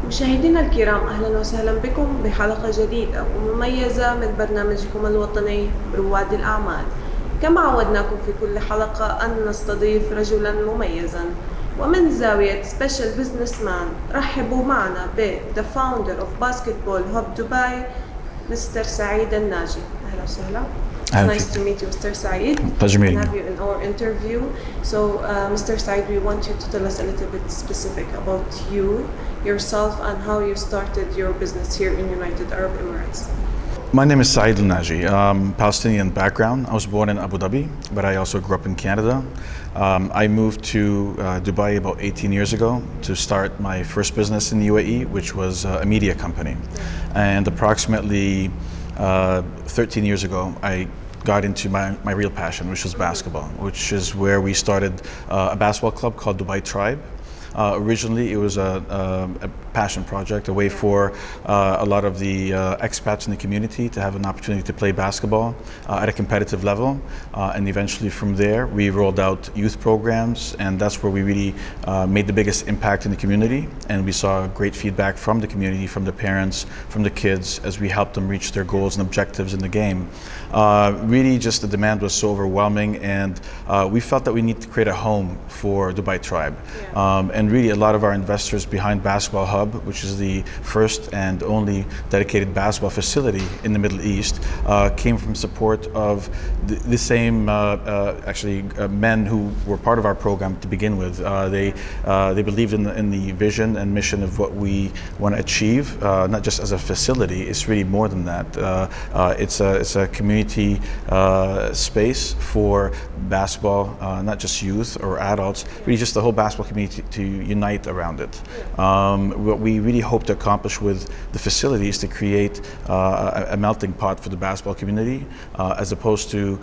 مشاهدينا الكرام، أهلا وسهلا بكم بحلقة جديدة ومميزة من برنامجكم الوطني رواد الأعمال. كما عودناكم في كل حلقة أن نستضيف رجلا مميزا ومن زاوية سبيشال بزنس مان. رحبوا معنا ب The Founder of Basketball Hub Dubai, Mr. Saeed Al Naji. أهلا وسهلا. It's nice to meet you, Mr. Saeed. Pleasure meeting you. Have you in our interview. So, Mr. Saeed, we want you to tell us a little bit specific about you, yourself, and how you started your business here in United Arab Emirates. My name is Saeed Al Naji. Palestinian background. I was born in Abu Dhabi, but I also grew up in Canada. I moved to Dubai about 18 years ago to start my first business in the UAE, which was a media company. And approximately 13 years ago, I got into my real passion, which was basketball, which is where we started a basketball club called Dubai Tribe. Originally, it was a passion project, a way for a lot of the expats in the community to have an opportunity to play basketball at a competitive level. And eventually from there, we rolled out youth programs, and that's where we really made the biggest impact in the community. And we saw great feedback from the community, from the parents, from the kids, as we helped them reach their goals and objectives in the game. Really just the demand was so overwhelming, and we felt that we need to create a home for Dubai Tribe. And really a lot of our investors behind Basketball Hub, which is the first and only dedicated basketball facility in the Middle East, came from support of the same men who were part of our program to begin with. They believed in the vision and mission of what we want to achieve, not just as a facility. It's really more than that. It's a community space for basketball, not just youth or adults, really just the whole basketball community to unite around it. What we really hope to accomplish with the facility is to create a melting pot for the basketball community, as opposed to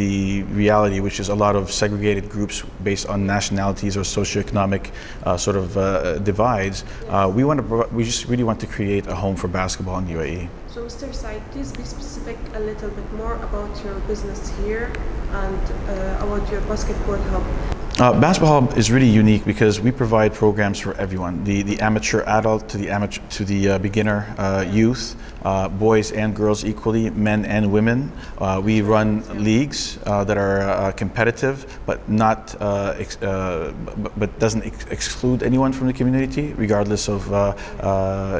the reality, which is a lot of segregated groups based on nationalities or socioeconomic divides. We just really want to create a home for basketball in the UAE. So, Mr. Saeed, please be specific a little bit more about your business here and about your basketball hub. Basketball Hub is really unique because we provide programs for everyone, the amateur adult to the beginner youth, boys and girls equally, men and women. We run leagues that are competitive, but but doesn't exclude anyone from the community, regardless of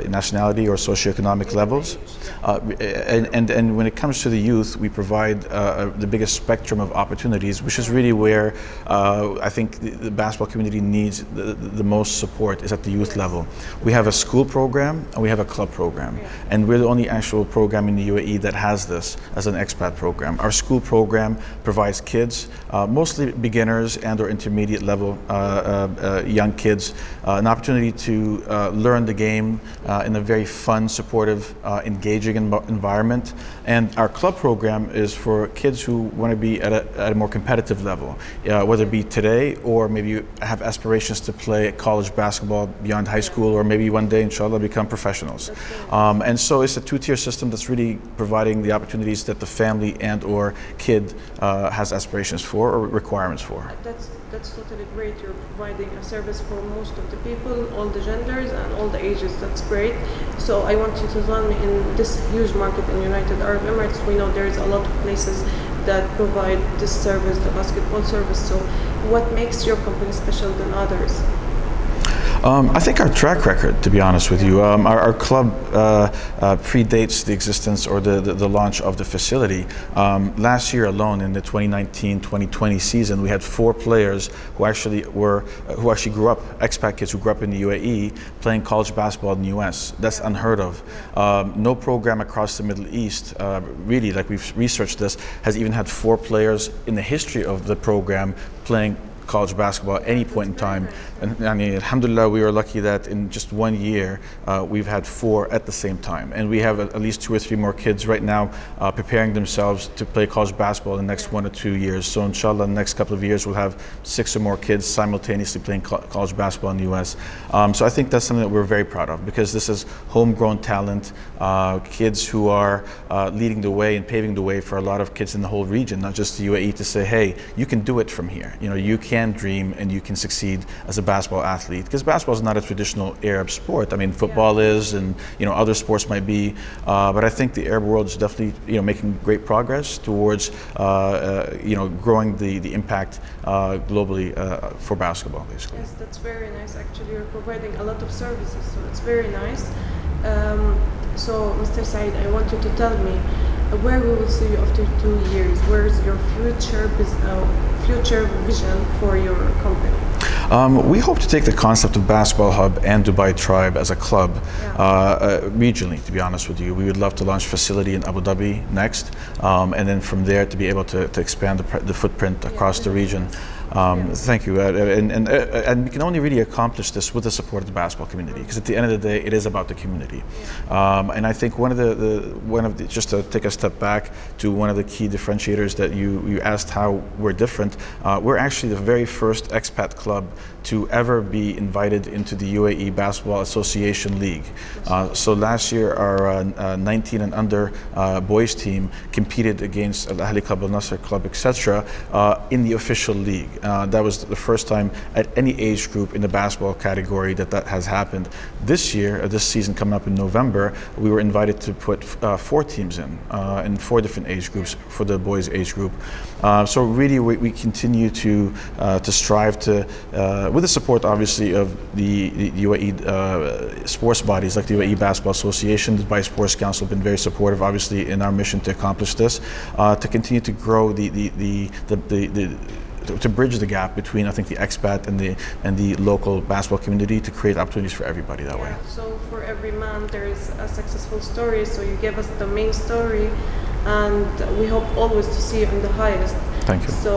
nationality or socioeconomic levels. And when it comes to the youth, we provide the biggest spectrum of opportunities, which is really where I think the basketball community needs the most support, is at the youth level. We have a school program and we have a club program, and we're the only actual program in the UAE that has this as an expat program. Our school program provides kids, mostly beginners and or intermediate level young kids, an opportunity to learn the game in a very fun, supportive, engaging environment. And our club program is for kids who want to be at a more competitive level, whether it be today or maybe you have aspirations to play college basketball beyond high school, or maybe one day, inshallah, become professionals. And so it's a two-tier system that's really providing the opportunities that the family and or kid has aspirations for or requirements for. That's totally great. You're providing a service for most of the people, all the genders and all the ages. That's great. So I want you to tell me, in this huge market in United Arab Emirates, we know there's a lot of places that provide this service, the basketball service. So what makes your company special than others? I think our track record, to be honest with you, our club predates the existence or the launch of the facility. Last year alone, in the 2019-2020 season, we had 4 players who actually grew up, expat kids who grew up in the UAE, playing college basketball in the US. That's unheard of. No program across the Middle East, really, like we've researched this, has even had 4 players in the history of the program playing college basketball at any point in time. And alhamdulillah, we were lucky that in just 1 year we've had 4 at the same time, and we have at least 2 or 3 more kids right now preparing themselves to play college basketball in the next 1 or 2 years. So inshallah, in the next couple of years we'll have 6 or more kids simultaneously playing college basketball in the US. So I think that's something that we're very proud of, because this is homegrown talent, kids who are leading the way and paving the way for a lot of kids in the whole region, not just the UAE, to say, hey, you can do it from here. You can can dream and you can succeed as a basketball athlete. Because basketball is not a traditional Arab sport. I mean, football is, and other sports might be, but I think the Arab world is definitely making great progress towards growing the impact globally for basketball, basically. Yes, that's very nice. Actually, you're providing a lot of services, so it's very nice. So, Mr. Saeed, I want you to tell me where we will see you after 2 years. Where is your future vision for your company? We hope to take the concept of Basketball Hub and Dubai Tribe as a club regionally, to be honest with you. We would love to launch a facility in Abu Dhabi next, and then from there to be able to expand the footprint across the region. Thank you, and we can only really accomplish this with the support of the basketball community, because at the end of the day, it is about the community. And I think one of the just to take a step back to one of the key differentiators that you asked how we're different. We're actually the very first expat club to ever be invited into the UAE Basketball Association League. So last year, our 19 and under boys team competed against Al Ahli Club, Al Nasser Club, etc. In the official league. That was the first time at any age group in the basketball category that has happened. This year, this season coming up in November, we were invited to put 4 teams in 4 different age groups for the boys age group. So really, we continue to strive to, with the support obviously of the UAE sports bodies like the UAE Basketball Association, the Dubai Sports Council have been very supportive, obviously, in our mission to accomplish this, to continue to grow to bridge the gap between, I think, the expat and the local basketball community, to create opportunities for everybody that way. So for every man there is a successful story. So you gave us the main story, and we hope always to see you in the highest. Thank you. So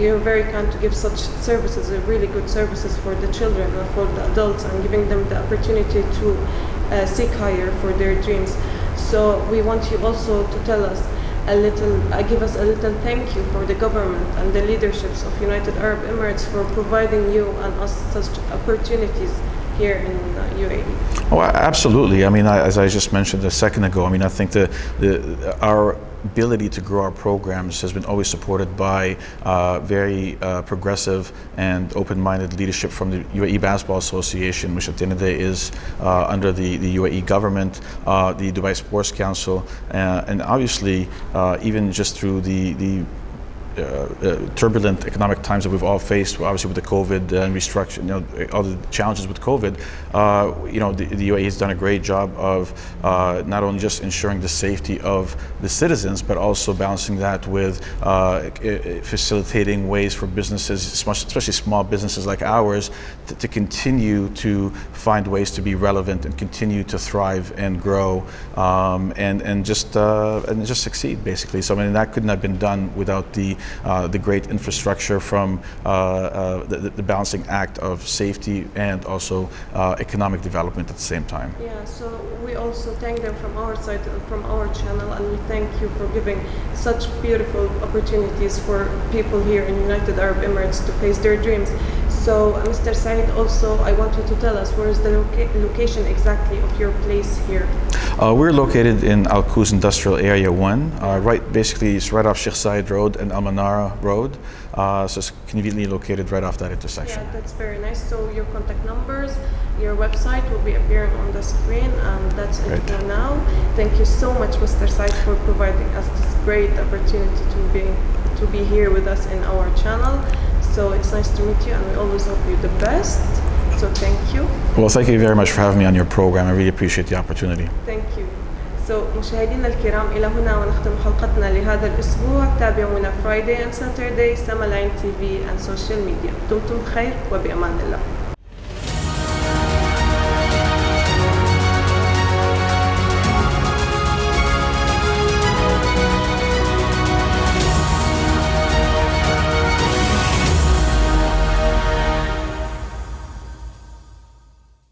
you're very kind to give such services, really good services for the children and for the adults, and giving them the opportunity to seek higher for their dreams. So we want you also to tell us give us a little thank you for the government and the leaderships of United Arab Emirates for providing you and us such opportunities here in UAE. Oh, absolutely. I mean, as I just mentioned a second ago, I mean, I think our ability to grow our programs has been always supported by very progressive and open-minded leadership from the UAE Basketball Association, which at the end of the day is under the UAE government, the Dubai Sports Council, and obviously even just through the turbulent economic times that we've all faced, obviously with the COVID and restructuring, all the challenges with COVID, the UAE has done a great job of not only just ensuring the safety of the citizens, but also balancing that with facilitating ways for businesses, especially small businesses like ours, to continue to find ways to be relevant and continue to thrive and grow, and just succeed, basically. So I mean, that couldn't have been done without the great infrastructure from the balancing act of safety and also economic development at the same time. Yeah, so we also thank them from our side, from our channel, and we thank you for giving such beautiful opportunities for people here in United Arab Emirates to face their dreams. So, Mr. Saeed, also I want you to tell us where is the location exactly of your place here? We're located in Al Quoz Industrial Area 1, basically it's right off Sheikh Zayed Road and Al Manara Road, so it's conveniently located right off that intersection. Yeah, that's very nice. So your contact numbers, your website will be appearing on the screen, and that's it for now. Thank you so much, Mr. Saeed, for providing us this great opportunity to be here with us in our channel. So it's nice to meet you, and we always hope you the best. So thank you. Well, thank you very much for having me on your program. I really appreciate the opportunity. Thank you. So مشاهدينا الكرام، إلى هنا ونختم حلقتنا لهذا الأسبوع. تابعونا Friday and Saturday سما لاين TV and social media. دمتم بخير وبأمان الله.